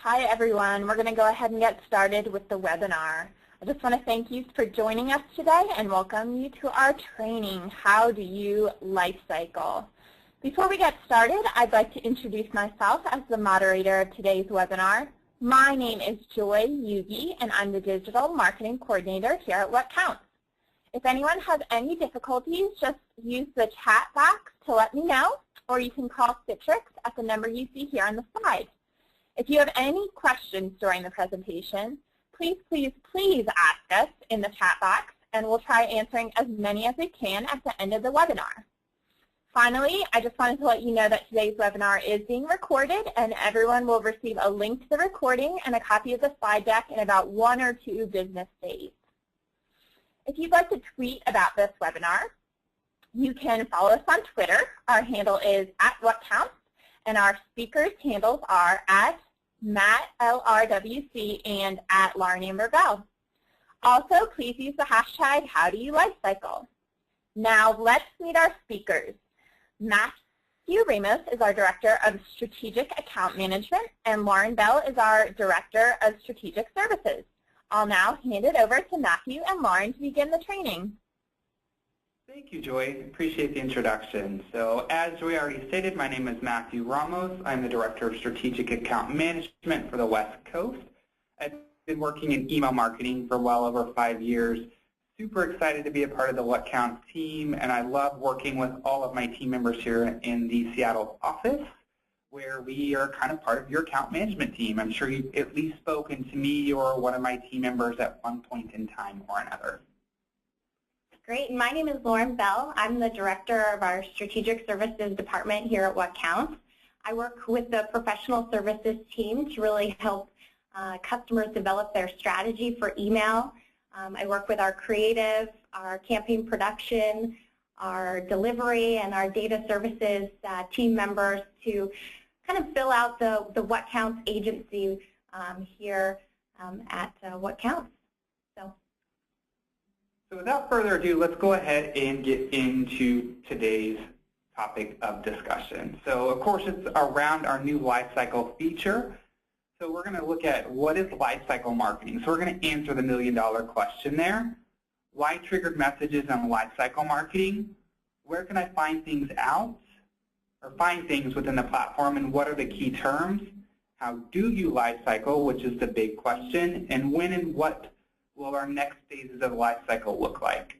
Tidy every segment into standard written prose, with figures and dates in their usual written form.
Hi everyone, we're going to go ahead and get started with the webinar. I just want to thank you for joining us today and welcome you to our training, How Do You Lifecycle? Before we get started, I'd like to introduce myself as the moderator of today's webinar. My name is Joy Yugi and I'm the Digital Marketing Coordinator here at WhatCounts. If anyone has any difficulties, just use the chat box to let me know, or you can call Citrix at the number you see here on the slide. If you have any questions during the presentation, please ask us in the chat box, and we'll try answering as many as we can at the end of the webinar. Finally, I just wanted to let you know that today's webinar is being recorded, and everyone will receive a link to the recording and a copy of the slide deck in about 1 or 2 business days. If you'd like to tweet about this webinar, you can follow us on Twitter. Our handle is @WhatCounts, and our speakers' handles are @MattLRWC and @LaurenAmberBell. Also, please use the hashtag HowDoYouLifecycle. Now, let's meet our speakers. Matthew Ramos is our Director of Strategic Account Management, and Lauren Bell is our Director of Strategic Services. I'll now hand it over to Matthew and Lauren to begin the training. Thank you, Joy. Appreciate the introduction. So as Joy already stated, my name is Matthew Ramos. I'm the Director of Strategic Account Management for the West Coast. I've been working in email marketing for well over 5 years. Super excited to be a part of the WhatCounts team, and I love working with all of my team members here in the Seattle office, where we are kind of part of your account management team. I'm sure you've at least spoken to me or one of my team members at one point in time or another. Great. My name is Lauren Bell. I'm the Director of our Strategic Services Department here at WhatCounts. I work with the Professional Services team to really help customers develop their strategy for email. I work with our creative, our campaign production, our delivery, and our data services team members to kind of fill out the WhatCounts agency here at WhatCounts. So without further ado, let's go ahead and get into today's topic of discussion. So of course, it's around our new lifecycle feature. So we're going to look at what is lifecycle marketing. So we're going to answer the million-dollar question there. Why triggered messages on lifecycle marketing? Where can I find things out or find things within the platform, and what are the key terms? How do you lifecycle, which is the big question, and when and what will our next phases of life cycle look like?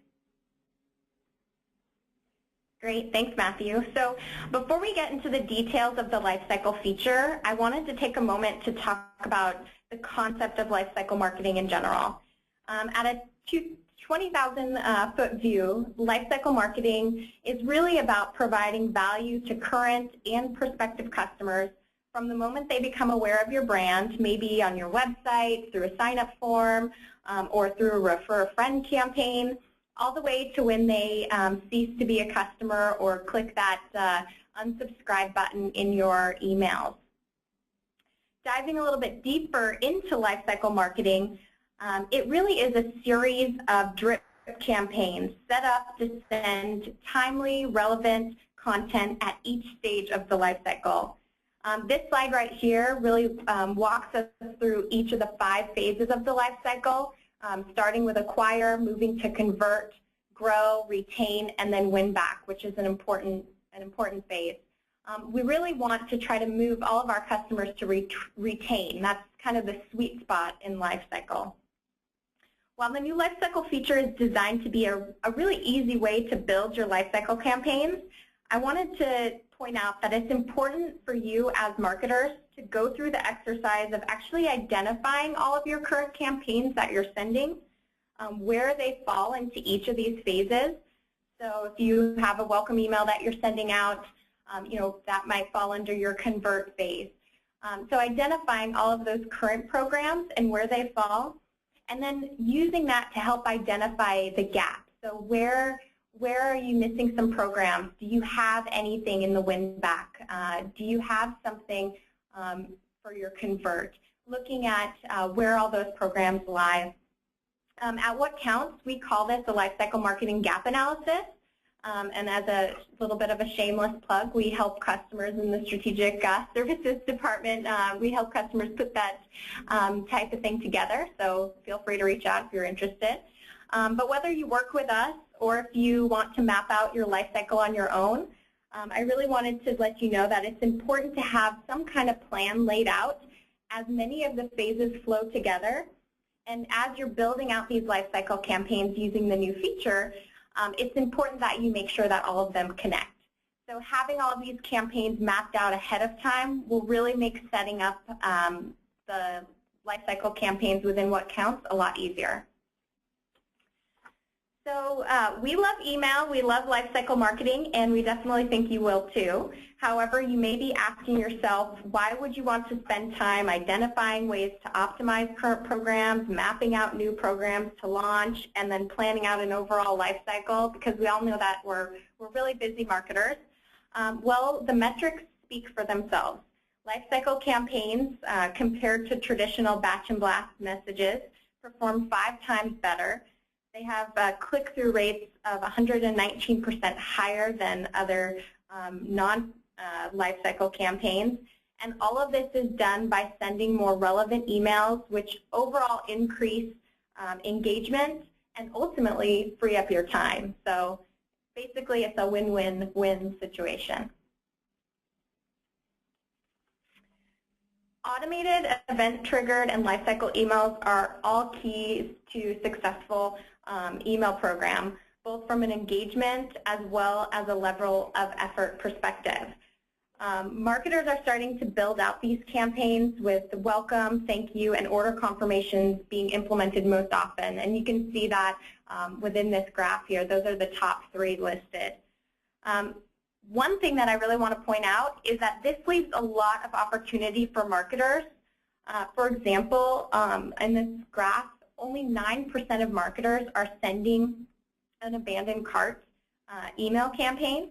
Great, thanks Matthew. So before we get into the details of the lifecycle feature, I wanted to take a moment to talk about the concept of lifecycle marketing in general. At a 20,000 foot view, lifecycle marketing is really about providing value to current and prospective customers from the moment they become aware of your brand, maybe on your website, through a sign-up form, or through a refer a friend campaign, all the way to when they cease to be a customer or click that unsubscribe button in your emails. Diving a little bit deeper into lifecycle marketing, it really is a series of drip campaigns set up to send timely, relevant content at each stage of the lifecycle. This slide right here really walks us through each of the 5 phases of the life cycle, starting with acquire, moving to convert, grow, retain, and then win back, which is an important phase. We really want to try to move all of our customers to retain. That's kind of the sweet spot in life cycle. While the new life cycle feature is designed to be a really easy way to build your life cycle campaigns, I wanted to point out that it's important for you as marketers to go through the exercise of actually identifying all of your current campaigns that you're sending, where they fall into each of these phases. So if you have a welcome email that you're sending out, that might fall under your convert phase. So identifying all of those current programs and where they fall, and then using that to help identify the gaps. So where are you missing some programs? Do you have anything in the win back? Do you have something for your convert? Looking at where all those programs lie. At WhatCounts, we call this a lifecycle marketing gap analysis. And as a little bit of a shameless plug, we help customers in the strategic services department. We help customers put that type of thing together, so feel free to reach out if you're interested. But whether you work with us or if you want to map out your life cycle on your own, I really wanted to let you know that it's important to have some kind of plan laid out as many of the phases flow together. And as you're building out these life cycle campaigns using the new feature, it's important that you make sure that all of them connect. So having all of these campaigns mapped out ahead of time will really make setting up the lifecycle campaigns within WhatCounts a lot easier. So we love email, we love lifecycle marketing, and we definitely think you will too. However, you may be asking yourself, why would you want to spend time identifying ways to optimize current programs, mapping out new programs to launch, and then planning out an overall life cycle? Because we all know that we're really busy marketers. Well, the metrics speak for themselves. Lifecycle campaigns, compared to traditional batch and blast messages, perform 5 times better. They have click-through rates of 119% higher than other non-lifecycle campaigns. And all of this is done by sending more relevant emails, which overall increase engagement and ultimately free up your time. So basically, it's a win-win-win situation. Automated, event-triggered, and lifecycle emails are all keys to successful email program, both from an engagement as well as a level of effort perspective. Marketers are starting to build out these campaigns with the welcome, thank you, and order confirmations being implemented most often. And you can see that within this graph here. Those are the top 3 listed. One thing that I really want to point out is that this leaves a lot of opportunity for marketers. For example, in this graph, only 9% of marketers are sending an abandoned cart email campaign.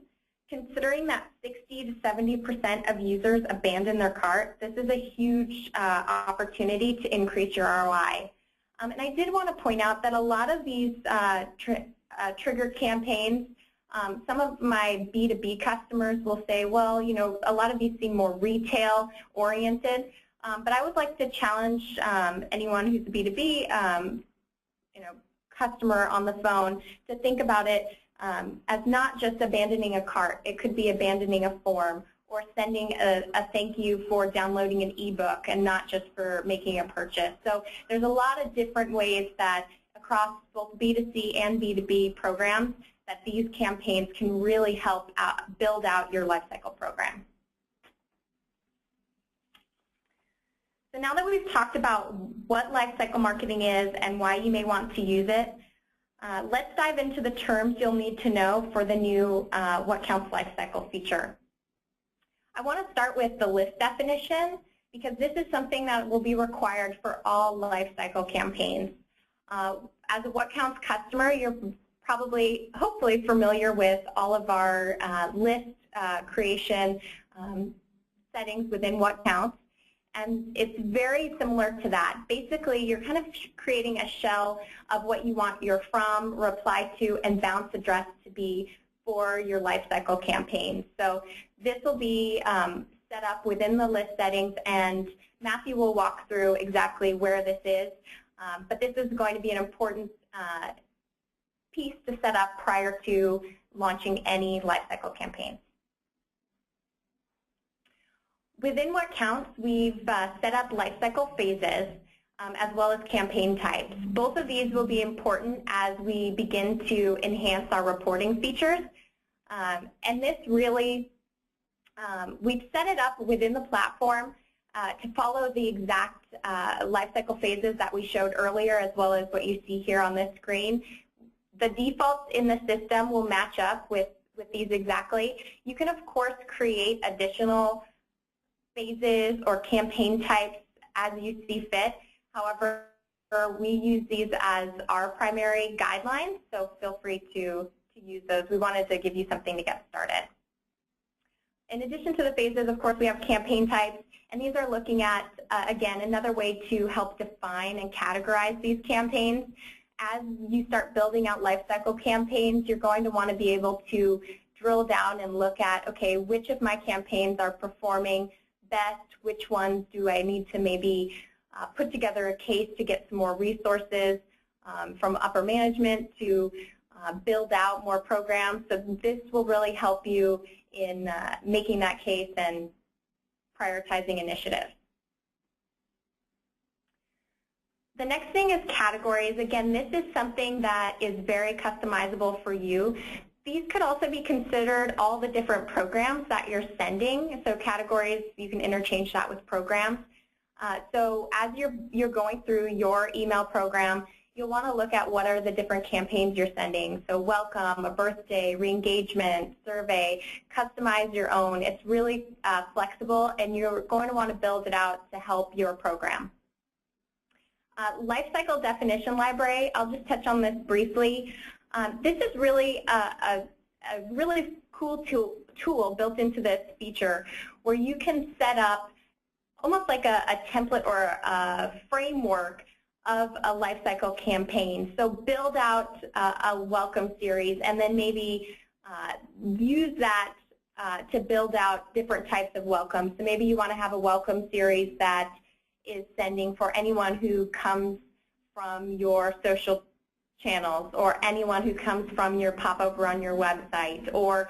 Considering that 60 to 70% of users abandon their cart, this is a huge opportunity to increase your ROI. And I did want to point out that a lot of these triggered campaigns, some of my B2B customers will say, well, you know, a lot of these seem more retail oriented. But I would like to challenge anyone who's a B2B customer on the phone to think about it as not just abandoning a cart. It could be abandoning a form or sending a thank you for downloading an ebook and not just for making a purchase. So there's a lot of different ways that across both B2C and B2B programs that these campaigns can really help build out your lifecycle program. So now that we've talked about what lifecycle marketing is and why you may want to use it, let's dive into the terms you'll need to know for the new WhatCounts lifecycle feature. I want to start with the list definition because this is something that will be required for all lifecycle campaigns. As a WhatCounts customer, you're probably, hopefully, familiar with all of our list creation settings within WhatCounts. And it's very similar to that. Basically, you're kind of creating a shell of what you want your from, reply to, and bounce address to be for your lifecycle campaign. So this will be set up within the list settings, and Matthew will walk through exactly where this is. But this is going to be an important piece to set up prior to launching any lifecycle campaign. Within WhatCounts, we've set up lifecycle phases as well as campaign types. Both of these will be important as we begin to enhance our reporting features. And this really, we've set it up within the platform to follow the exact lifecycle phases that we showed earlier, as well as what you see here on this screen. The defaults in the system will match up with these exactly. You can, of course, create additional phases or campaign types as you see fit. However, we use these as our primary guidelines, so feel free to use those. We wanted to give you something to get started. In addition to the phases, of course, we have campaign types, and these are looking at, again, another way to help define and categorize these campaigns. as you start building out lifecycle campaigns, you're going to want to be able to drill down and look at, okay, which of my campaigns are performing best, which ones do I need to maybe put together a case to get some more resources from upper management to build out more programs. So this will really help you in making that case and prioritizing initiatives. The next thing is categories. Again, this is something that is very customizable for you. These could also be considered all the different programs that you're sending. So categories, you can interchange that with programs. So as you're going through your email program, you'll want to look at what are the different campaigns you're sending. So welcome, a birthday, re-engagement, survey, customize your own. It's really flexible, and you're going to want to build it out to help your program. Lifecycle definition library, I'll just touch on this briefly. This is really a really cool tool built into this feature where you can set up almost like a template or a framework of a lifecycle campaign. So build out a welcome series and then maybe use that to build out different types of welcomes. So maybe you want to have a welcome series that is sending for anyone who comes from your social channels, or anyone who comes from your popover on your website, or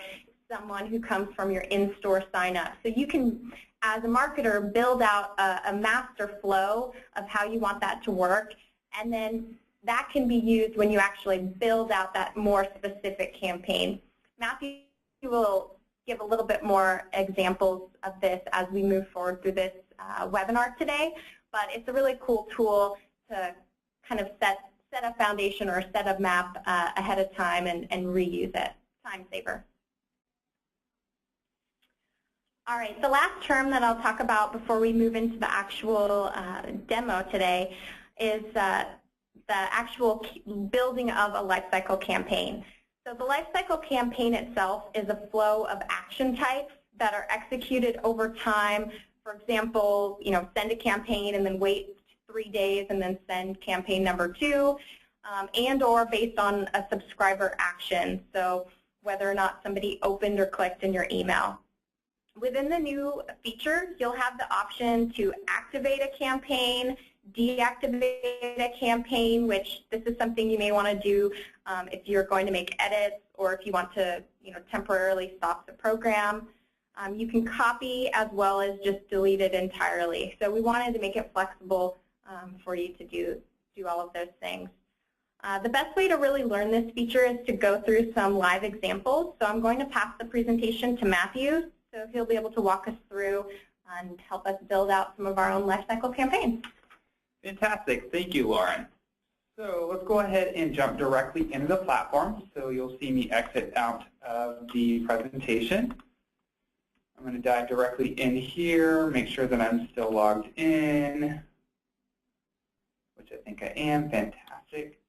someone who comes from your in-store sign-up. So you can, as a marketer, build out a master flow of how you want that to work, and then that can be used when you actually build out that more specific campaign. Matthew will give a little bit more examples of this as we move forward through this webinar today, but it's a really cool tool to kind of set a foundation or set a map ahead of time and reuse it. Time saver. All right, the last term that I'll talk about before we move into the actual demo today is the actual building of a lifecycle campaign. So the lifecycle campaign itself is a flow of action types that are executed over time. For example, send a campaign and then wait 3 days and then send campaign number 2, and or based on a subscriber action, so whether or not somebody opened or clicked in your email. Within the new feature, you'll have the option to activate a campaign, deactivate a campaign, which this is something you may want to do if you're going to make edits or if you want to temporarily stop the program. You can copy as well as just delete it entirely. So we wanted to make it flexible for you to do all of those things. The best way to really learn this feature is to go through some live examples. So I'm going to pass the presentation to Matthew, so he'll be able to walk us through and help us build out some of our own lifecycle campaigns. Fantastic. Thank you, Lauren. So let's go ahead and jump directly into the platform. So you'll see me exit out of the presentation. I'm going to dive directly in here, make sure that I'm still logged in, which I think I am. Fantastic.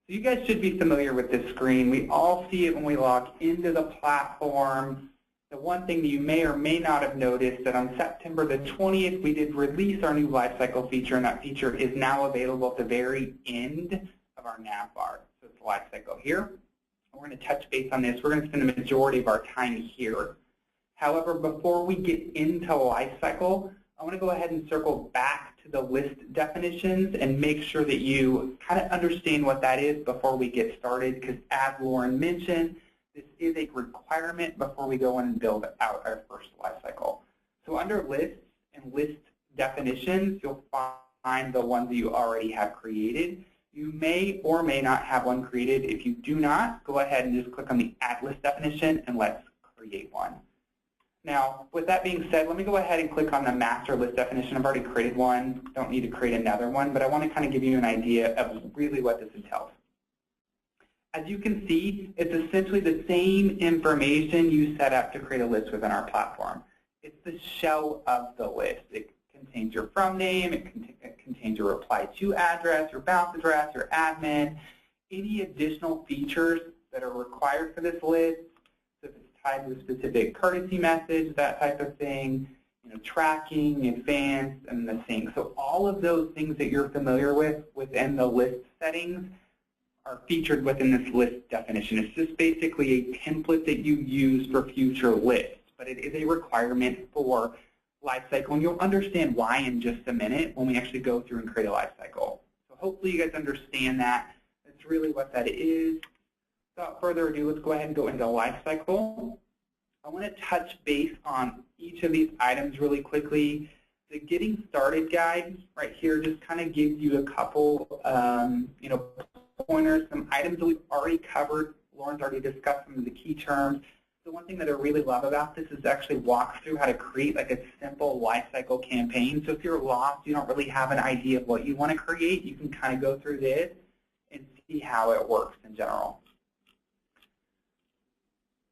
So you guys should be familiar with this screen. We all see it when we log into the platform. The one thing that you may or may not have noticed that on September the 20th, we did release our new lifecycle feature, and that feature is now available at the very end of our nav bar. So it's lifecycle here. We're going to touch base on this. We're going to spend the majority of our time here. However, before we get into lifecycle, I want to go ahead and circle back to the list definitions and make sure that you kind of understand what that is before we get started, because as Lauren mentioned, this is a requirement before we go in and build out our first lifecycle. So under lists and list definitions, you'll find the ones that you already have created. You may or may not have one created. If you do not, go ahead and just click on the Add List definition and let's create one. Now, with that being said, let me go ahead and click on the master list definition. I've already created one. Don't need to create another one, but I want to kind of give you an idea of really what this entails. As you can see, it's essentially the same information you set up to create a list within our platform. It's the shell of the list. It contains your from name, it contains your reply to address, your bounce address, your admin, any additional features that are required for this list. So if it's tied to a specific courtesy message, that type of thing, tracking, advanced, and the sync. So all of those things that you're familiar with within the list settings are featured within this list definition. It's just basically a template that you use for future lists, but it is a requirement for Lifecycle, and you'll understand why in just a minute when we actually go through and create a Lifecycle. So hopefully you guys understand that. That's really what that is. Without further ado, let's go ahead and go into Lifecycle. I want to touch base on each of these items really quickly. The Getting Started guide right here just kind of gives you a couple pointers, some items that we've already covered. Lauren's already discussed some of the key terms. The one thing that I really love about this is actually walk through how to create like a simple lifecycle campaign. So if you're lost, you don't really have an idea of what you want to create, you can kind of go through this and see how it works in general.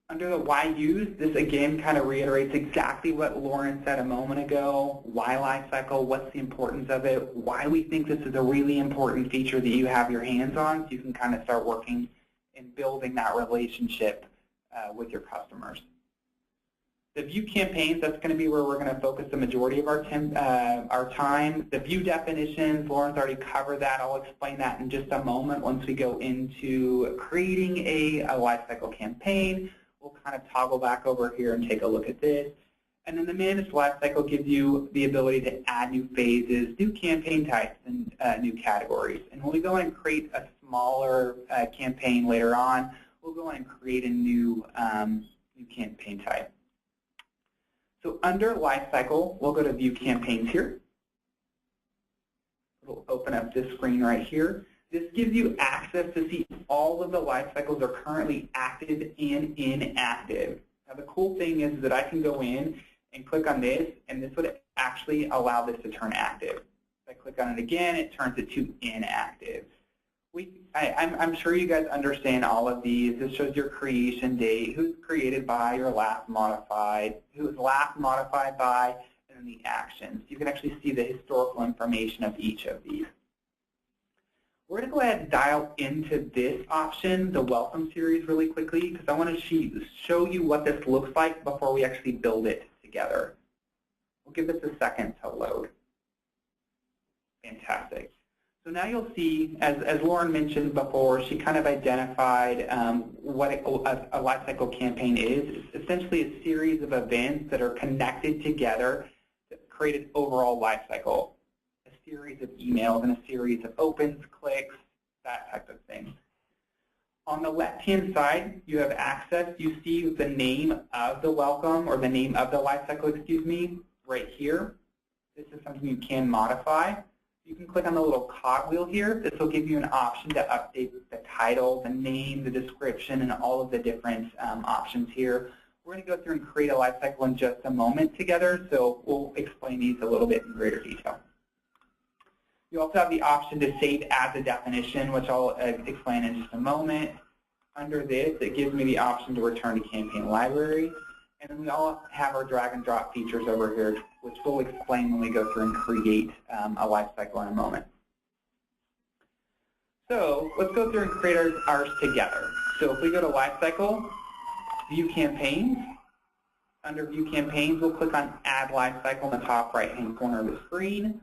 Under the why use, this again kind of reiterates exactly what Lauren said a moment ago. Why Lifecycle? What's the importance of it? Why we think this is a really important feature that you have your hands on, so you can kind of start working and building that relationship with your customers. The view campaigns, that's going to be where we're going to focus the majority of our time. The view definitions, Lauren's already covered that. I'll explain that in just a moment once we go into creating a lifecycle campaign. We'll kind of toggle back over here and take a look at this. And then the managed lifecycle gives you the ability to add new phases, new campaign types, and new categories. And when we go in and create a smaller campaign later on, we'll go in and create a new campaign type. So under Lifecycle, we'll go to View Campaigns here. We'll open up this screen right here. This gives you access to see all of the lifecycles are currently active and inactive. Now the cool thing is that I can go in and click on this, and this would actually allow this to turn active. If I click on it again, it turns it to inactive. I'm sure you guys understand all of these. This shows your creation date, who's created by, your last modified, who was last modified by, and then the actions. You can actually see the historical information of each of these. We're going to go ahead and dial into this option, the Welcome series, really quickly, because I want to show you what this looks like before we actually build it together. We'll give this a second to load. Fantastic. So now you'll see, as Lauren mentioned before, she kind of identified what a lifecycle campaign is. It's essentially a series of events that are connected together to create an overall lifecycle. A series of emails and a series of opens, clicks, that type of thing. On the left-hand side, you have access. You see the name of the welcome, or the name of the lifecycle, excuse me, right here. This is something you can modify. You can click on the little cogwheel here. This will give you an option to update the title, the name, the description, and all of the different options here. We're going to go through and create a lifecycle in just a moment together, so we'll explain these a little bit in greater detail. You also have the option to save as a definition, which I'll explain in just a moment. Under this, it gives me the option to return to campaign library. And then we all have our drag and drop features over here, which we'll explain when we go through and create a lifecycle in a moment. So let's go through and create ours together. So if we go to Lifecycle, View Campaigns, under View Campaigns, we'll click on Add Lifecycle in the top right-hand corner of the screen.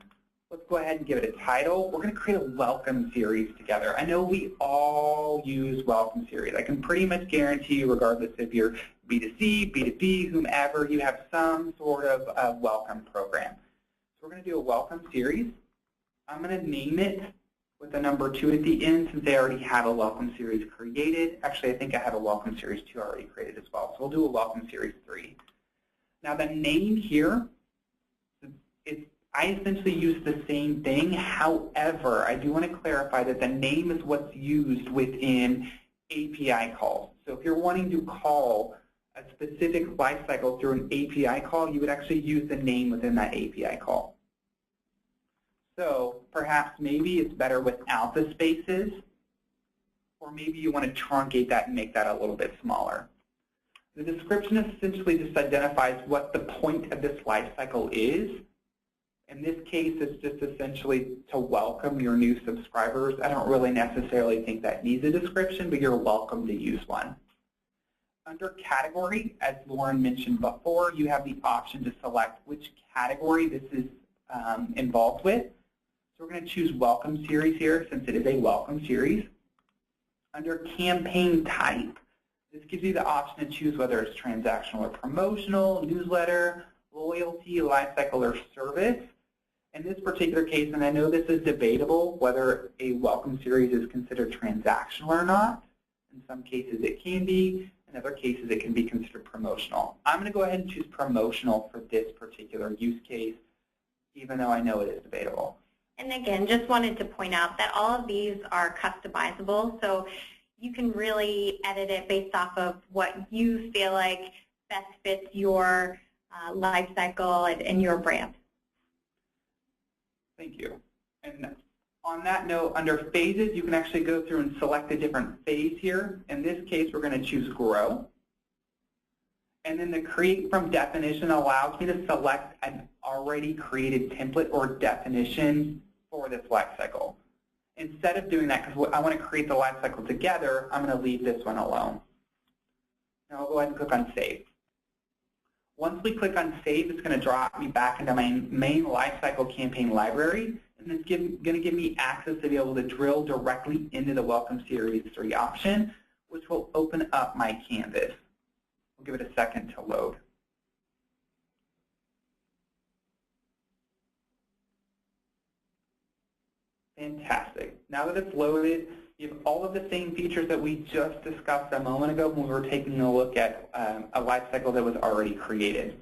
Let's go ahead and give it a title. We're going to create a welcome series together. I know we all use welcome series. I can pretty much guarantee you, regardless if you're B2C, B2B, whomever, you have some sort of welcome program. So we're going to do a welcome series. I'm going to name it with a number 2 at the end, since they already have a welcome series created. Actually, I think I have a welcome series 2 already created as well. So we'll do a welcome series 3. Now the name here, I essentially use the same thing. However, I do want to clarify that the name is what's used within API calls. So if you're wanting to call a specific lifecycle through an API call, you would actually use the name within that API call. So perhaps maybe it's better without the spaces, or maybe you want to truncate that and make that a little bit smaller. The description essentially just identifies what the point of this lifecycle is. In this case, it's just essentially to welcome your new subscribers. I don't really necessarily think that needs a description, but you're welcome to use one. Under category, as Lauren mentioned before, you have the option to select which category this is involved with. So we're going to choose welcome series here, since it is a welcome series. Under campaign type, this gives you the option to choose whether it's transactional or promotional, newsletter, loyalty, lifecycle, or service. In this particular case, and I know this is debatable whether a welcome series is considered transactional or not. In some cases it can be. In other cases it can be considered promotional. I'm going to go ahead and choose promotional for this particular use case, even though I know it is debatable. And again, just wanted to point out that all of these are customizable, so you can really edit it based off of what you feel like best fits your life cycle and your brand. Thank you. And on that note, under phases, you can actually go through and select a different phase here. In this case, we're going to choose grow. And then the create from definition allows me to select an already created template or definition for this lifecycle. Instead of doing that, because I want to create the lifecycle together, I'm going to leave this one alone. Now I'll go ahead and click on Save. Once we click on Save, it's going to drop me back into my main lifecycle campaign library, and it's going to give me access to be able to drill directly into the Welcome Series 3 option, which will open up my canvas. We'll give it a second to load. Fantastic. Now that it's loaded, you have all of the same features that we just discussed a moment ago when we were taking a look at a lifecycle that was already created.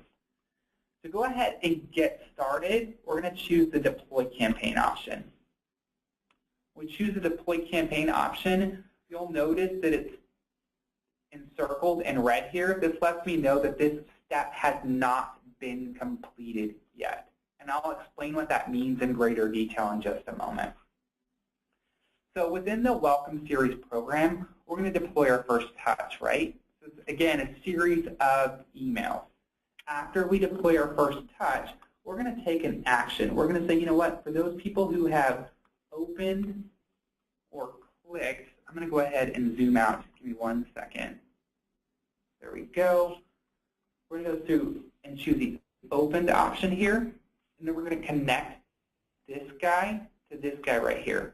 To go ahead and get started, we're going to choose the Deploy Campaign option. When we choose the Deploy Campaign option, you'll notice that it's encircled in red here. This lets me know that this step has not been completed yet. And I'll explain what that means in greater detail in just a moment. So within the Welcome Series program, we're going to deploy our first touch, right? So it's, again, a series of emails. After we deploy our first touch, we're going to take an action. We're going to say, you know what, for those people who have opened or clicked, I'm going to go ahead and zoom out. Give me 1 second. There we go. We're going to go through and choose the opened option here, and then we're going to connect this guy to this guy right here.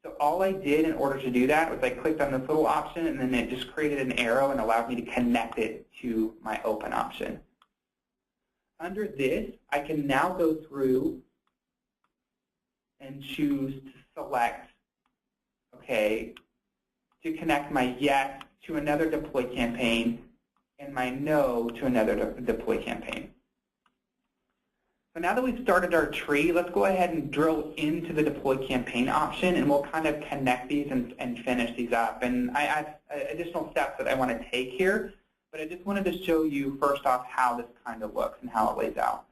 So all I did in order to do that was I clicked on this little option, and then it just created an arrow and allowed me to connect it to my open option. Under this, I can now go through and choose to select, okay, to connect my yes to another deploy campaign and my no to another deploy campaign. So now that we've started our tree, let's go ahead and drill into the Deploy Campaign option, and we'll kind of connect these and finish these up. And I have additional steps that I want to take here, but I just wanted to show you first off how this kind of looks and how it lays out.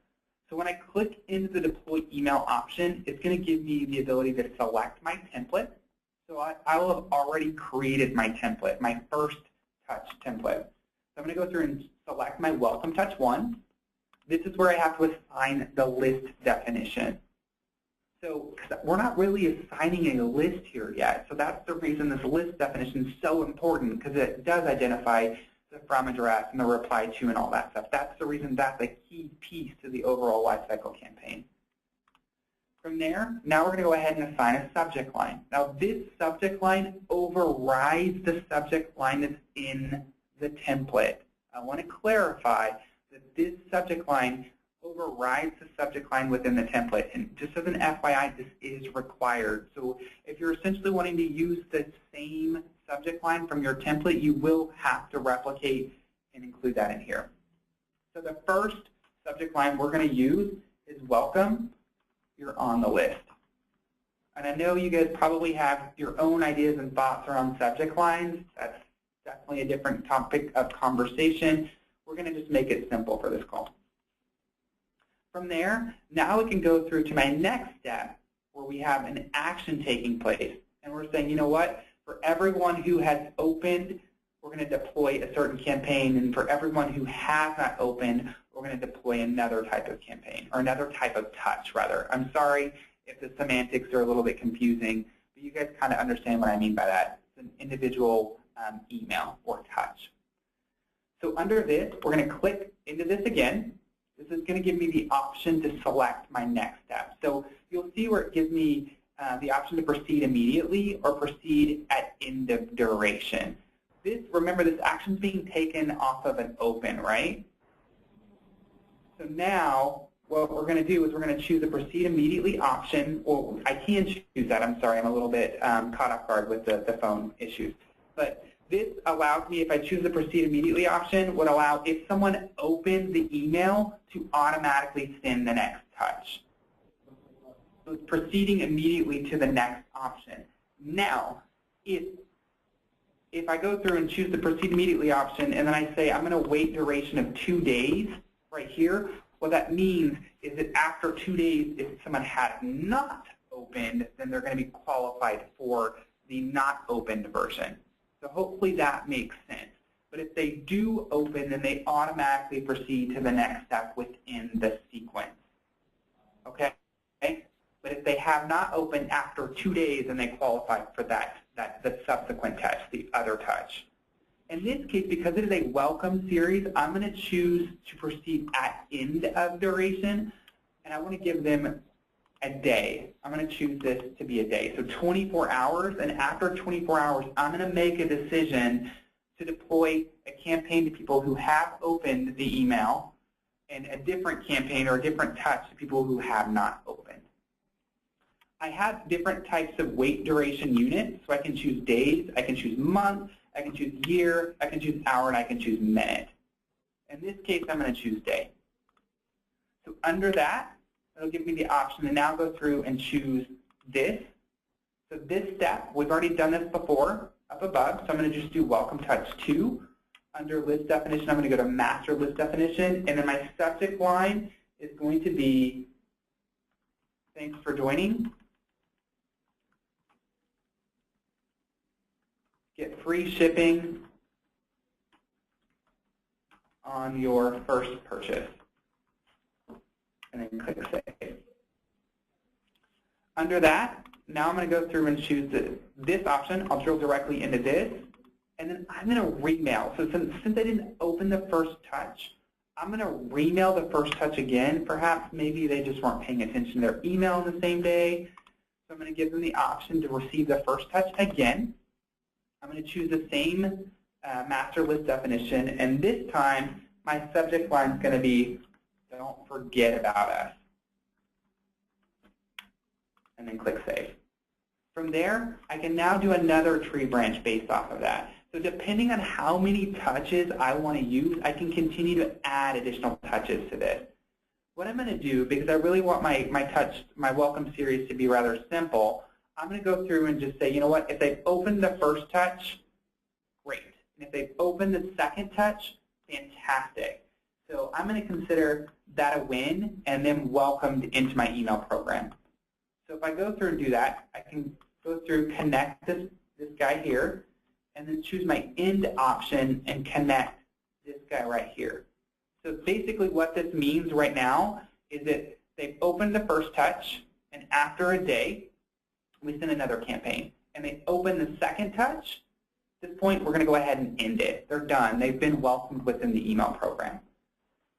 So when I click into the Deploy Email option, it's going to give me the ability to select my template. So I will have already created my template, my first touch template. So I'm going to go through and select my Welcome Touch 1. This is where I have to assign the list definition. So we're not really assigning a list here yet. So that's the reason this list definition is so important, because it does identify the from address and the reply to and all that stuff. That's the reason that's a key piece to the overall lifecycle campaign. From there, now we're going to go ahead and assign a subject line. Now this subject line overrides the subject line that's in the template. I want to clarify that this subject line overrides the subject line within the template. And just as an FYI, this is required. So if you're essentially wanting to use the same subject line from your template, you will have to replicate and include that in here. So the first subject line we're going to use is welcome, you're on the list. And I know you guys probably have your own ideas and thoughts around subject lines. That's definitely a different topic of conversation. We're going to just make it simple for this call. From there, now we can go through to my next step where we have an action taking place. And we're saying, you know what, for everyone who has opened, we're going to deploy a certain campaign. And for everyone who has not opened, we're going to deploy another type of campaign, or another type of touch, rather. I'm sorry if the semantics are a little bit confusing, but you guys kind of understand what I mean by that. It's an individual email or touch. So under this, we're going to click into this again. This is going to give me the option to select my next step. So you'll see where it gives me the option to proceed immediately or proceed at end of duration. Remember, this action is being taken off of an open, right? So now what we're going to do is we're going to choose the proceed immediately option. Or I can choose that. I'm sorry, I'm a little bit caught off guard with the phone issues. But this allows me, if I choose the proceed immediately option, would allow if someone opens the email to automatically send the next touch. So it's proceeding immediately to the next option. Now, if I go through and choose the proceed immediately option and then I say I'm going to wait duration of 2 days right here, what that means is that after 2 days, if someone has not opened, then they're going to be qualified for the not opened version. So hopefully that makes sense. But if they do open, then they automatically proceed to the next step within the sequence. Okay? But if they have not opened after 2 days, then they qualify for the subsequent touch, the other touch. In this case, because it is a welcome series, I'm going to choose to proceed at end of duration, and I want to give them a day. I'm going to choose this to be a day. So 24 hours, and after 24 hours, I'm going to make a decision to deploy a campaign to people who have opened the email and a different campaign or a different touch to people who have not opened. I have different types of wait duration units, so I can choose days, I can choose month, I can choose year, I can choose hour, and I can choose minute. In this case, I'm going to choose day. So under that, it'll give me the option to now go through and choose this. So this step, we've already done this before up above, so I'm going to just do Welcome Touch 2. Under list definition, I'm going to go to Master List Definition, and then my subject line is going to be, thanks for joining. Get free shipping on your first purchase. And then click Save. Under that, now I'm going to go through and choose this option. I'll drill directly into this. And then I'm going to remail. So since I didn't open the first touch, I'm going to remail the first touch again. Perhaps maybe they just weren't paying attention to their email on the same day. So I'm going to give them the option to receive the first touch again. I'm going to choose the same master list definition, and this time my subject line is going to be, don't forget about us. And then click Save. From there, I can now do another tree branch based off of that. So depending on how many touches I want to use, I can continue to add additional touches to this. What I'm going to do, because I really want my welcome series to be rather simple, I'm going to go through and just say, you know what, if they've opened the first touch, great. And if they've opened the second touch, fantastic. So I'm going to consider that a win and then welcomed into my email program. So if I go through and do that, I can go through, connect this guy here, and then choose my end option and connect this guy right here. So basically what this means right now is that they've opened the first touch, and after a day, we send another campaign. And they open the second touch. At this point, we're going to go ahead and end it. They're done. They've been welcomed within the email program.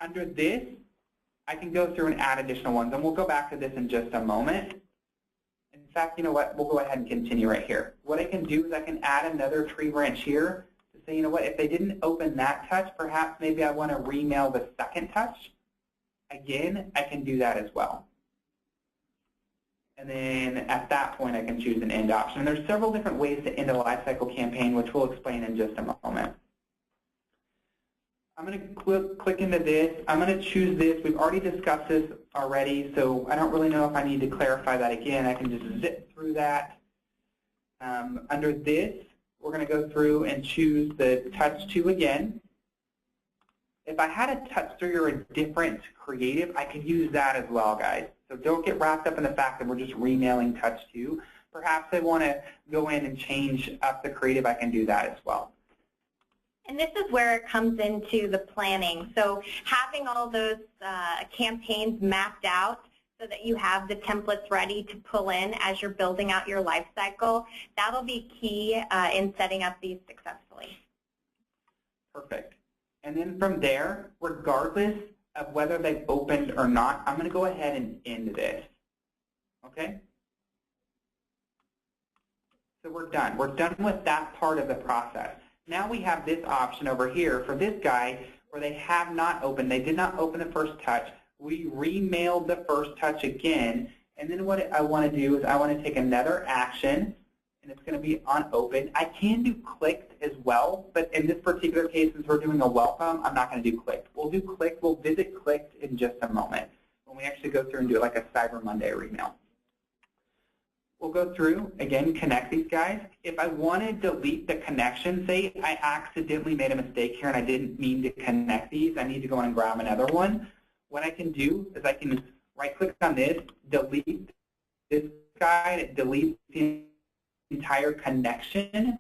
Under this, I can go through and add additional ones. And we'll go back to this in just a moment. In fact, you know what? We'll go ahead and continue right here. What I can do is I can add another tree branch here to say, you know what, if they didn't open that touch, perhaps maybe I want to remail the second touch. Again, I can do that as well. And then at that point, I can choose an end option. And there's several different ways to end a lifecycle campaign, which we'll explain in just a moment. I'm going to click into this. I'm going to choose this. We've already discussed this already, so I don't really know if I need to clarify that again. I can just zip through that. Under this, we're going to go through and choose the touch to again. If I had a touch through or a different creative, I could use that as well, guys. So don't get wrapped up in the fact that we're just remailing touch to. Perhaps I want to go in and change up the creative. I can do that as well. And this is where it comes into the planning. So having all those campaigns mapped out so that you have the templates ready to pull in as you're building out your life cycle, that'll be key in setting up these successfully. Perfect. And then from there, regardless of whether they've opened or not, I'm going to go ahead and end this. Okay? So we're done. We're done with that part of the process. Now we have this option over here for this guy where they have not opened. They did not open the first touch. We remailed the first touch again. And then what I want to do is I want to take another action, and it's going to be on open. I can do clicked as well, but in this particular case, since we're doing a welcome, I'm not going to do clicked. We'll do clicked. We'll visit clicked in just a moment when we actually go through and do it like a Cyber Monday remail. We'll go through, again, connect these guys. If I want to delete the connection, say I accidentally made a mistake here and I didn't mean to connect these, I need to go in and grab another one. What I can do is I can right-click on this, delete this guy, and it deletes the entire connection.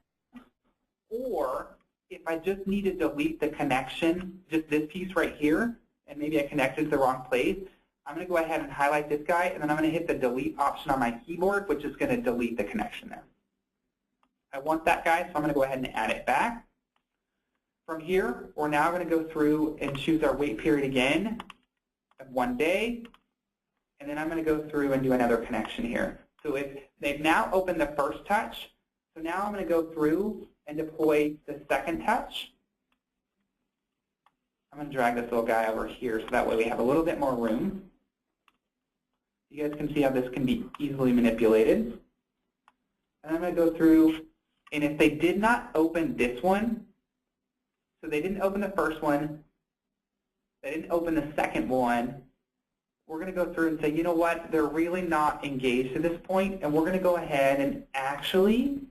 Or if I just need to delete the connection, just this piece right here, and maybe I connected to the wrong place, I'm going to go ahead and highlight this guy, and then I'm going to hit the delete option on my keyboard, which is going to delete the connection there. I want that guy, so I'm going to go ahead and add it back. From here, we're now going to go through and choose our wait period again of 1 day, and then I'm going to go through and do another connection here. So if they've now opened the first touch, so now I'm going to go through and deploy the second touch. I'm going to drag this little guy over here so that way we have a little bit more room. You guys can see how this can be easily manipulated. And I'm going to go through, and if they did not open this one, so they didn't open the first one, they didn't open the second one, we're going to go through and say, you know what, they're really not engaged at this point, and we're going to go ahead and actually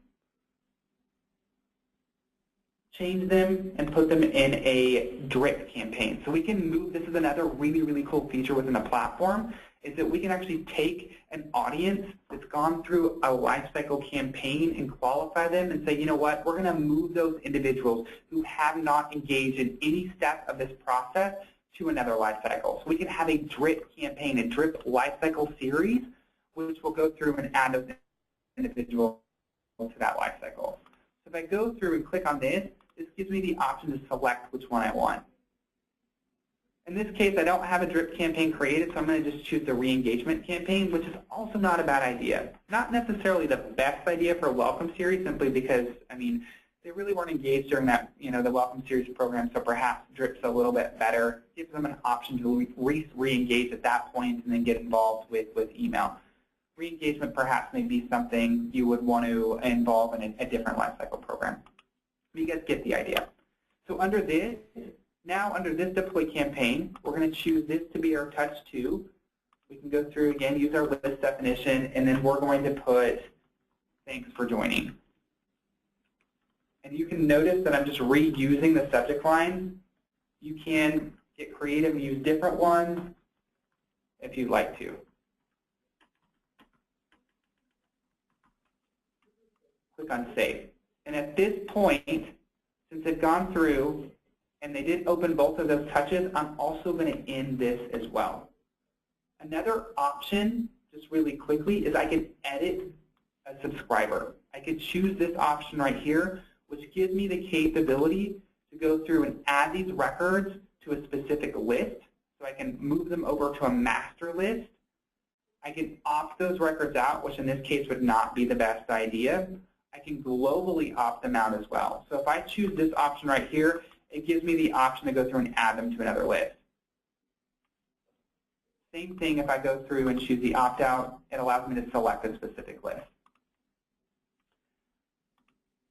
change them and put them in a drip campaign. So we can move, this is another really, really cool feature within the platform, is that we can actually take an audience that's gone through a lifecycle campaign and qualify them and say, you know what, we're going to move those individuals who have not engaged in any step of this process to another lifecycle. So we can have a drip campaign, a drip lifecycle series, which will go through and add those individuals to that lifecycle. So if I go through and click on this, this gives me the option to select which one I want. In this case, I don't have a drip campaign created, so I'm going to just choose the re-engagement campaign, which is also not a bad idea. Not necessarily the best idea for a welcome series, simply because, I mean, they really weren't engaged during that, the welcome series program, so perhaps drip's a little bit better. Gives them an option to re-engage at that point and then get involved with email. Re-engagement perhaps may be something you would want to involve in a different lifecycle program. You guys get the idea. So under this, now under this deploy campaign, we're going to choose this to be our touch 2. We can go through again, use our list definition, and then we're going to put thanks for joining. And you can notice that I'm just reusing the subject line. You can get creative and use different ones if you'd like to. Click on Save. And at this point, since they've gone through and they did open both of those touches, I'm also going to end this as well. Another option, just really quickly, is I can edit a subscriber. I could choose this option right here, which gives me the capability to go through and add these records to a specific list. So I can move them over to a master list. I can opt those records out, which in this case would not be the best idea. I can globally opt them out as well. So if I choose this option right here, it gives me the option to go through and add them to another list. Same thing if I go through and choose the opt-out, it allows me to select a specific list.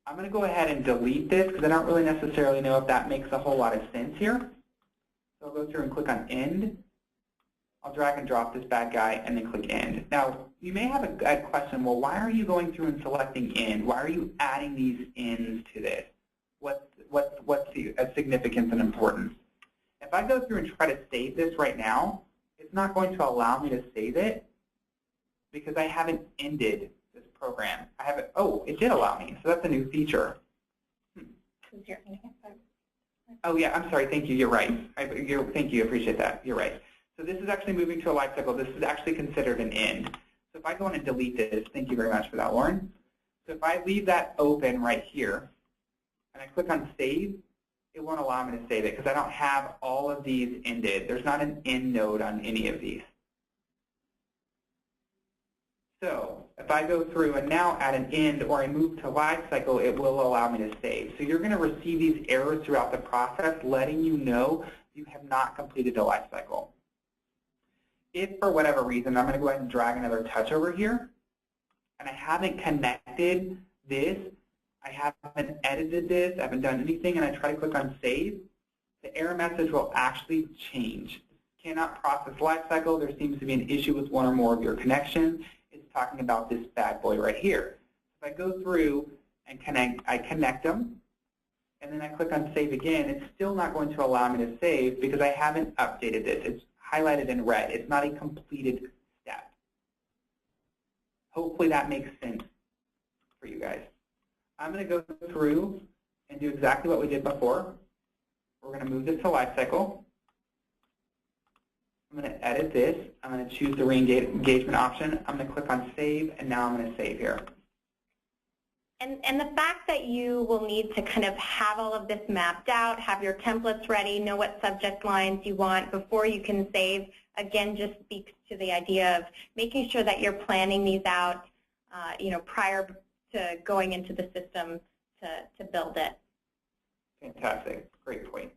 I'm going to go ahead and delete this because I don't really necessarily know if that makes a whole lot of sense here. So I'll go through and click on End. I'll drag and drop this bad guy and then click End. Now, you may have a question, well, why are you going through and selecting End? Why are you adding these ends to this? What's the significance and importance? If I go through and try to save this right now, it's not going to allow me to save it because I haven't ended this program. I haven't, oh, it did allow me, so that's a new feature. Oh yeah, I'm sorry, thank you, you're right. Thank you, appreciate that, you're right. So this is actually moving to a life cycle. This is actually considered an end. So if I go in and delete this, thank you very much for that, Lauren. So if I leave that open right here, and I click on Save, it won't allow me to save it because I don't have all of these ended. There's not an end node on any of these. So if if I go through and now add an end or I move to Lifecycle, it will allow me to save. So you're going to receive these errors throughout the process, letting you know you have not completed the Lifecycle. If for whatever reason, I'm going to go ahead and drag another touch over here, and I haven't connected this, I haven't edited this, I haven't done anything, and I try to click on Save, the error message will actually change. Cannot process Lifecycle. There seems to be an issue with one or more of your connections. It's talking about this bad boy right here. If I go through and I connect them, and then I click on Save again, it's still not going to allow me to save because I haven't updated this. It's highlighted in red. It's not a completed step. Hopefully that makes sense for you guys. I'm going to go through and do exactly what we did before. We're going to move this to Lifecycle. I'm going to edit this. I'm going to choose the re-engagement option. I'm going to click on Save, and now I'm going to save here. And the fact that you will need to kind of have all of this mapped out, have your templates ready, know what subject lines you want before you can save, again, just speaks to the idea of making sure that you're planning these out, prior to going into the system to build it. Fantastic. Great point.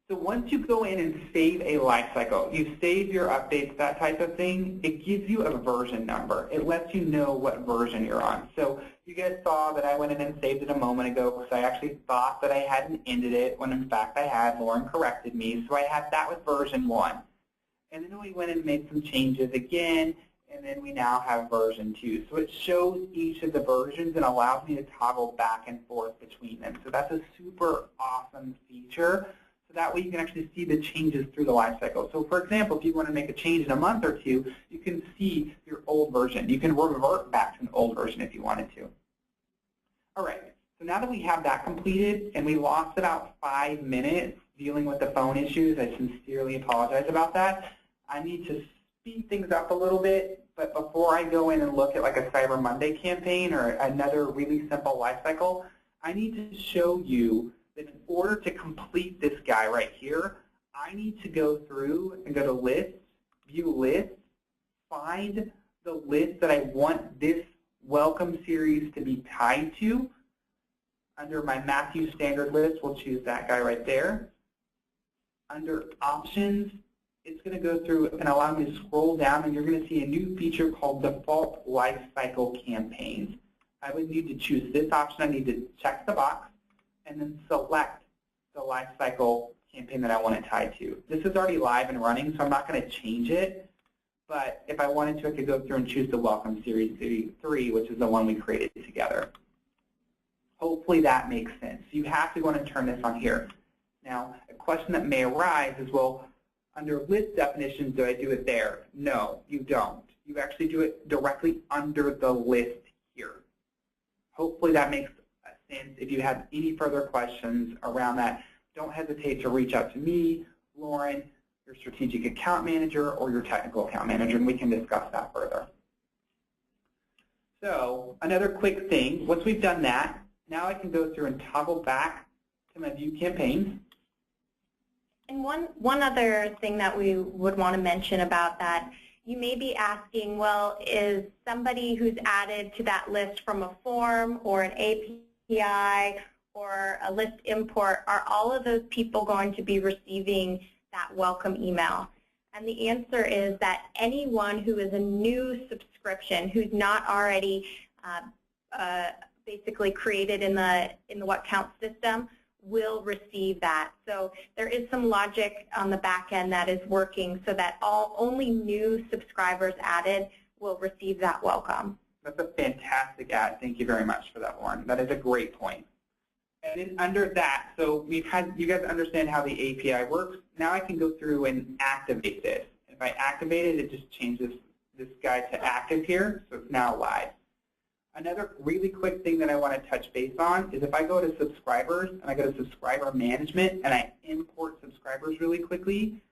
So once you go in and save a Lifecycle, you save your updates, that type of thing, it gives you a version number. It lets you know what version you're on. So you guys saw that I went in and saved it a moment ago because I actually thought that I hadn't ended it when in fact I had. Lauren corrected me. So I had that with version 1. And then we went and made some changes again, and then we now have version 2. So it shows each of the versions and allows me to toggle back and forth between them. So that's a super awesome feature. That way you can actually see the changes through the Lifecycle. So for example, if you want to make a change in a month or two, you can see your old version. You can revert back to an old version if you wanted to. All right, so now that we have that completed, and we lost about 5 minutes dealing with the phone issues, I sincerely apologize about that. I need to speed things up a little bit, but before I go in and look at like a Cyber Monday campaign or another really simple Lifecycle, I need to show you that in order to complete this guy right here, I need to go through and go to Lists, View Lists, find the list that I want this welcome series to be tied to. Under my Matthew standard list, we'll choose that guy right there. Under Options, it's going to go through and allow me to scroll down, and you're going to see a new feature called Default Lifecycle Campaigns. I would need to choose this option. I need to check the box and then select the Lifecycle campaign that I want it tied to. This is already live and running, so I'm not going to change it. But if I wanted to, I could go through and choose the Welcome Series 3, which is the one we created together. Hopefully that makes sense. You have to go in and turn this on here. Now, a question that may arise is, well, under list definitions, do I do it there? No, you don't. You actually do it directly under the list here. Hopefully that makes sense. If you have any further questions around that, don't hesitate to reach out to me, Lauren, your strategic account manager, or your technical account manager, and we can discuss that further. So another quick thing, once we've done that, now I can go through and toggle back to my view campaigns. And one other thing that we would want to mention about that, you may be asking, well, is somebody who's added to that list from a form or an API or a list import, are all of those people going to be receiving that welcome email? And the answer is that anyone who is a new subscription, who's not already basically created in the WhatCounts system, will receive that. So there is some logic on the back end that is working so that only new subscribers added will receive that welcome. That's a fantastic ad. Thank you very much for that, Lauren. That is a great point. And then under that, so you guys understand how the API works. Now I can go through and activate this. If I activate it, it just changes this guy to active here, so it's now live. Another really quick thing that I want to touch base on is if I go to subscribers and I go to subscriber management and I import subscribers really quickly,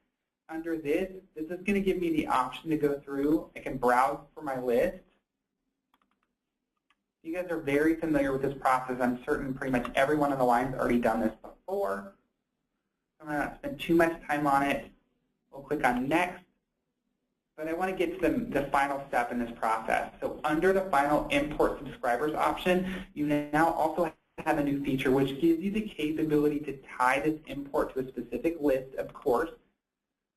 under this is going to give me the option to go through. I can browse for my list. You guys are very familiar with this process. I'm certain pretty much everyone on the line has already done this before. I'm going to not spend too much time on it. We'll click on Next. But I want to get to the final step in this process. So under the final import subscribers option, you now also have a new feature which gives you the capability to tie this import to a specific list, of course.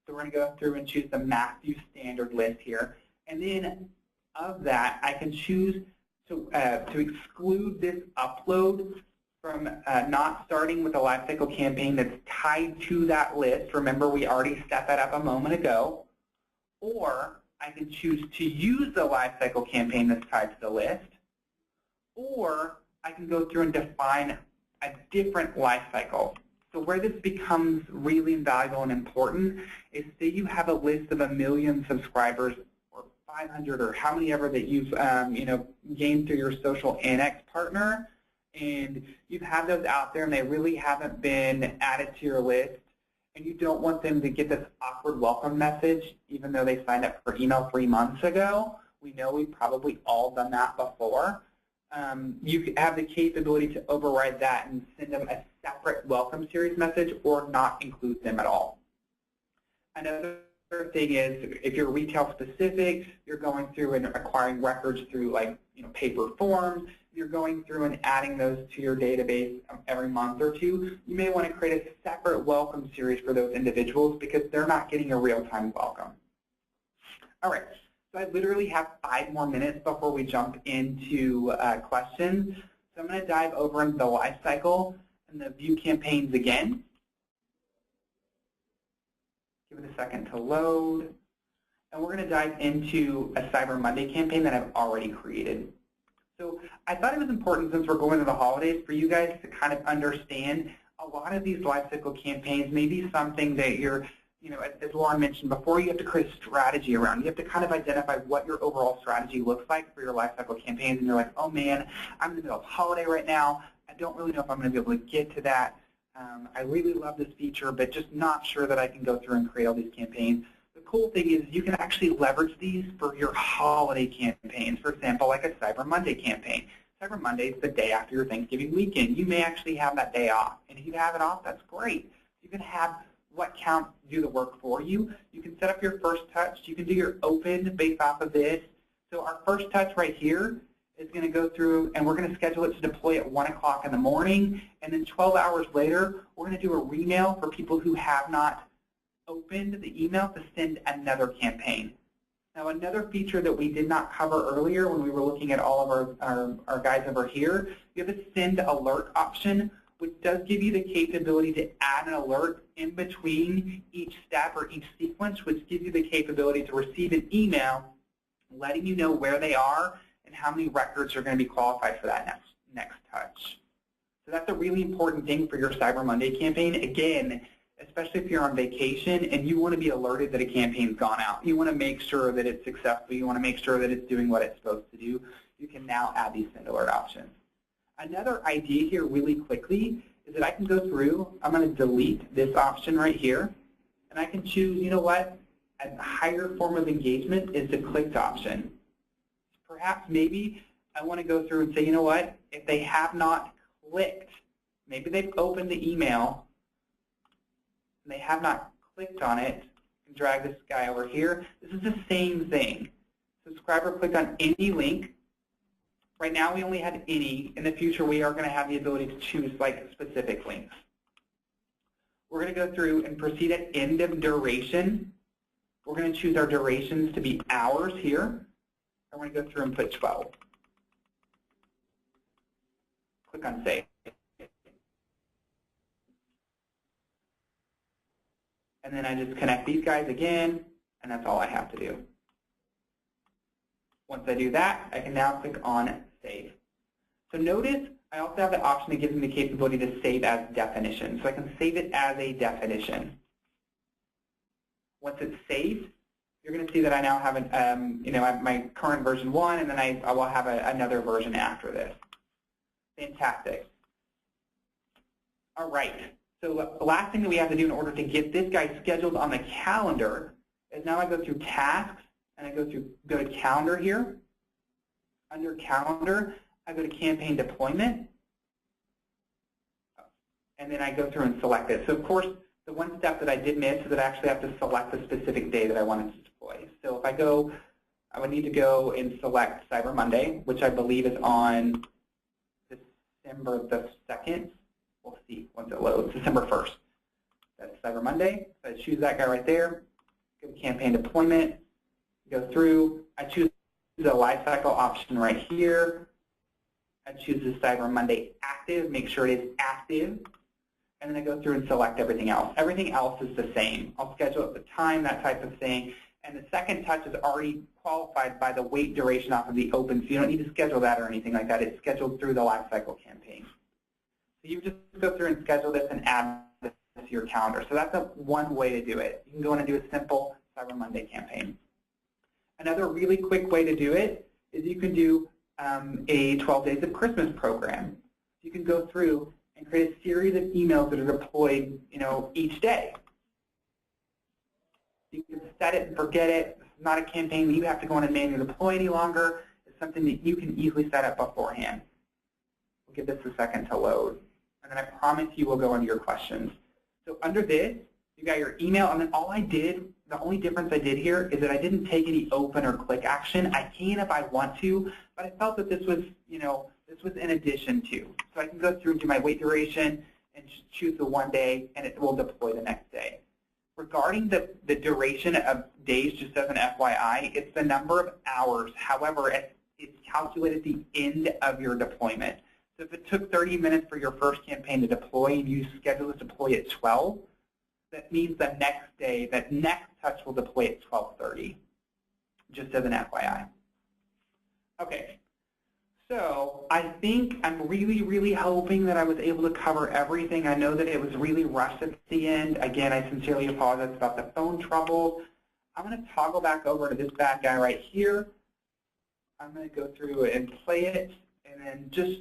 So we're going to go through and choose the Matthew standard list here. And then of that, I can choose to exclude this upload from not starting with a lifecycle campaign that's tied to that list. Remember, we already set that up a moment ago. Or I can choose to use the lifecycle campaign that's tied to the list. Or I can go through and define a different lifecycle. So where this becomes really invaluable and important is, say you have a list of 1 million subscribers, or 500, or how many ever that you've gained through your social annex partner, and you've had those out there and they really haven't been added to your list, and you don't want them to get this awkward welcome message even though they signed up for email 3 months ago. We know we've probably all done that before. You have the capability to override that and send them a separate welcome series message or not include them at all. Another thing is, if you're retail specific, you're going through and acquiring records through paper forms, you're going through and adding those to your database every month or two, you may want to create a separate welcome series for those individuals because they're not getting a real-time welcome. All right, so I literally have 5 more minutes before we jump into questions. So I'm going to dive over into the life cycle and the view campaigns again. Give it a second to load. And we're going to dive into a Cyber Monday campaign that I've already created. So I thought it was important, since we're going to the holidays, for you guys to kind of understand a lot of these lifecycle campaigns may be something that you're, as Lauren mentioned before, you have to create a strategy around. You have to kind of identify what your overall strategy looks like for your lifecycle campaigns, and you're like, oh man, I'm in the middle of holiday right now. I don't really know if I'm going to be able to get to that. I really love this feature, but just not sure that I can go through and create all these campaigns. The cool thing is you can actually leverage these for your holiday campaigns. For example, like a Cyber Monday campaign. Cyber Monday is the day after your Thanksgiving weekend. You may actually have that day off. And if you have it off, that's great. You can have WhatCounts do the work for you. You can set up your first touch. You can do your open based off of this. So our first touch right here is going to go through, and we're going to schedule it to deploy at 1 o'clock in the morning. And then 12 hours later, we're going to do a remail for people who have not opened the email to send another campaign. Now, another feature that we did not cover earlier when we were looking at all of our guides over here, you have a send alert option, which does give you the capability to add an alert in between each step or each sequence, which gives you the capability to receive an email letting you know where they are and how many records are going to be qualified for that next touch. So that's a really important thing for your Cyber Monday campaign. Again, especially if you're on vacation and you want to be alerted that a campaign's gone out. You want to make sure that it's successful. You want to make sure that it's doing what it's supposed to do. You can now add these send alert options. Another idea here really quickly is that I can go through, I'm going to delete this option right here, and I can choose, you know what, a higher form of engagement is the clicked option. Perhaps maybe I want to go through and say, you know what, if they have not clicked, maybe they've opened the email, and they have not clicked on it, and drag this guy over here. This is the same thing. Subscriber clicked on any link. Right now we only had any. In the future we are going to have the ability to choose like specific links. We're going to go through and proceed at end of duration. We're going to choose our durations to be hours here. I'm going to go through and put 12. Click on save. And then I just connect these guys again, and that's all I have to do. Once I do that, I can now click on Save. So notice I also have the option that gives me the capability to save as definition. So I can save it as a definition. Once it's saved, you're going to see that I now have my current version 1, and then I will have another version after this. Fantastic. All right. So the last thing that we have to do in order to get this guy scheduled on the calendar is now I go through Tasks, and I go to Calendar here. Under Calendar, I go to Campaign Deployment, and then I go through and select it. So of course, the one step that I did miss is that I actually have to select the specific day that I wanted to deploy. deploy. So if I would need to go and select Cyber Monday, which I believe is on December the 2nd. We'll see once it loads, December 1st. That's Cyber Monday. So I choose that guy right there, go to campaign deployment, go through. I choose the lifecycle option right here. I choose the Cyber Monday active, make sure it is active, and then I go through and select everything else. Everything else is the same. I'll schedule at the time, that type of thing. And the second touch is already qualified by the wait duration off of the open, so you don't need to schedule that or anything like that. It's scheduled through the lifecycle campaign. So you just go through and schedule this and add this to your calendar. So that's one way to do it. You can go in and do a simple Cyber Monday campaign. Another really quick way to do it is you can do a 12 Days of Christmas program. You can go through and create a series of emails that are deployed, each day. You can set it and forget it. It's not a campaign that you have to go on and manually deploy any longer. It's something that you can easily set up beforehand. We'll give this a second to load. And then I promise you we'll go into your questions. So under this, you got your email, and then the only difference I did here is that I didn't take any open or click action. I can if I want to, but I felt that this was, this was in addition to. So I can go through and do my wait duration and choose the 1 day, and it will deploy the next day. Regarding the duration of days, just as an FYI, it's the number of hours. However, it's calculated at the end of your deployment. So if it took 30 minutes for your first campaign to deploy and you schedule to deploy at 12, that means the next day, that next touch will deploy at 12:30, just as an FYI. Okay, so I think I'm really, really hoping that I was able to cover everything. I know that it was really rushed at the end. Again, I sincerely apologize about the phone troubles. I'm going to toggle back over to this bad guy right here. I'm going to go through and play it, and then just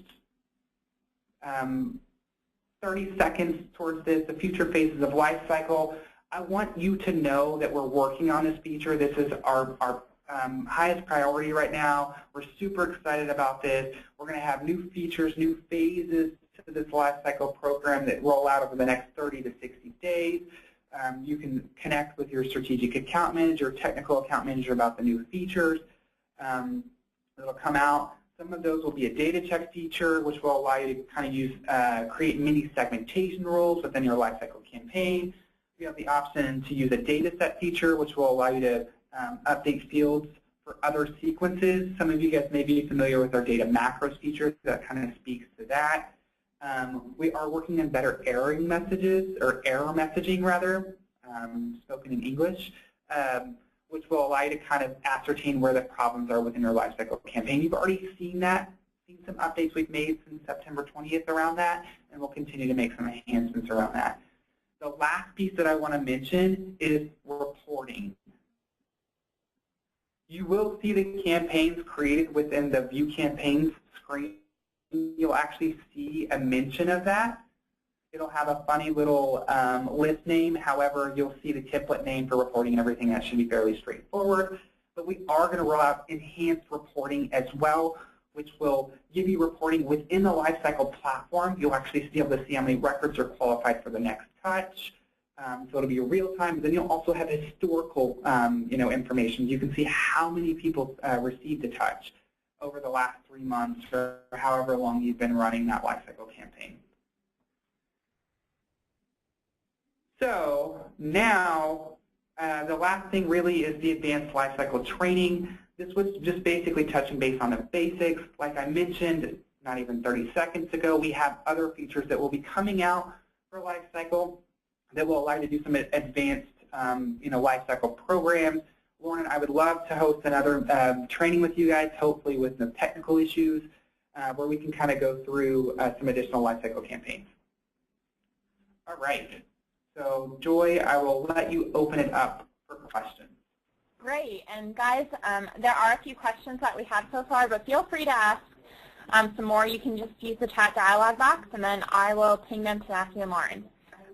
30 seconds towards this, the future phases of lifecycle. I want you to know that we're working on this feature. This is our highest priority right now. We're super excited about this. We're going to have new features, new phases to this lifecycle program that roll out over the next 30 to 60 days. You can connect with your strategic account manager, technical account manager about the new features that'll come out. Some of those will be a data check feature, which will allow you to kind of use, create mini segmentation rules within your lifecycle campaign. We have the option to use a data set feature, which will allow you to update fields for other sequences. Some of you guys may be familiar with our data macros feature, so that kind of speaks to that. We are working on better error messaging rather, spoken in English, which will allow you to kind of ascertain where the problems are within your lifecycle campaign. You've already seen some updates we've made since September 20th around that, and we'll continue to make some enhancements around that. The last piece that I want to mention is reporting. You will see the campaigns created within the View Campaigns screen. You'll actually see a mention of that. It'll have a funny little list name. However, you'll see the template name for reporting and everything. That should be fairly straightforward. But we are going to roll out enhanced reporting as well, which will give you reporting within the Lifecycle platform. You'll actually be able to see how many records are qualified for the next touch. So it'll be real time. Then you'll also have historical information. You can see how many people received a touch over the last 3 months or however long you've been running that Lifecycle campaign. So now the last thing really is the advanced lifecycle training. This was just basically touching base on the basics. Like I mentioned, not even 30 seconds ago, we have other features that will be coming out for lifecycle that will allow you to do some advanced lifecycle programs. Lauren, I would love to host another training with you guys, hopefully with no technical issues, where we can kind of go through some additional lifecycle campaigns. All right. So, Joy, I will let you open it up for questions. Great. And guys, there are a few questions that we have so far, but feel free to ask some more. You can just use the chat dialog box, and then I will ping them to Matthew and Lauren.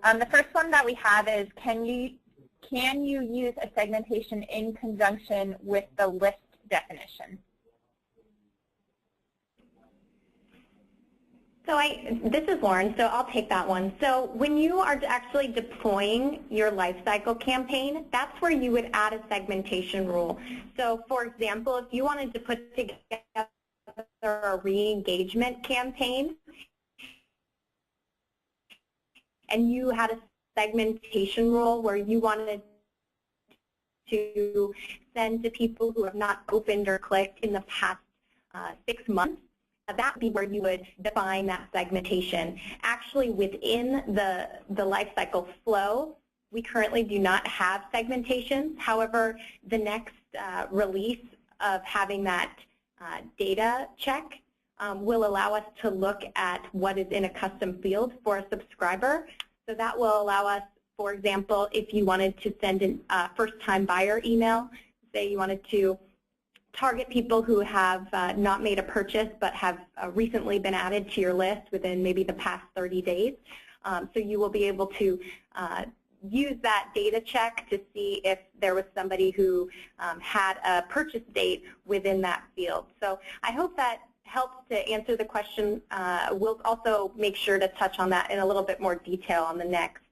The first one that we have is, can you use a segmentation in conjunction with the list definition? So this is Lauren, so I'll take that one. So when you are actually deploying your lifecycle campaign, that's where you would add a segmentation rule. So for example, if you wanted to put together a re-engagement campaign and you had a segmentation rule where you wanted to send to people who have not opened or clicked in the past 6 months, that would be where you would define that segmentation. Actually, within the lifecycle flow, we currently do not have segmentation. However, the next release of having that data check will allow us to look at what is in a custom field for a subscriber. So that will allow us, for example, if you wanted to send a first-time buyer email, say you wanted to target people who have not made a purchase but have recently been added to your list within maybe the past 30 days. So you will be able to use that data check to see if there was somebody who had a purchase date within that field. So I hope that helps to answer the question. We'll also make sure to touch on that in a little bit more detail on the next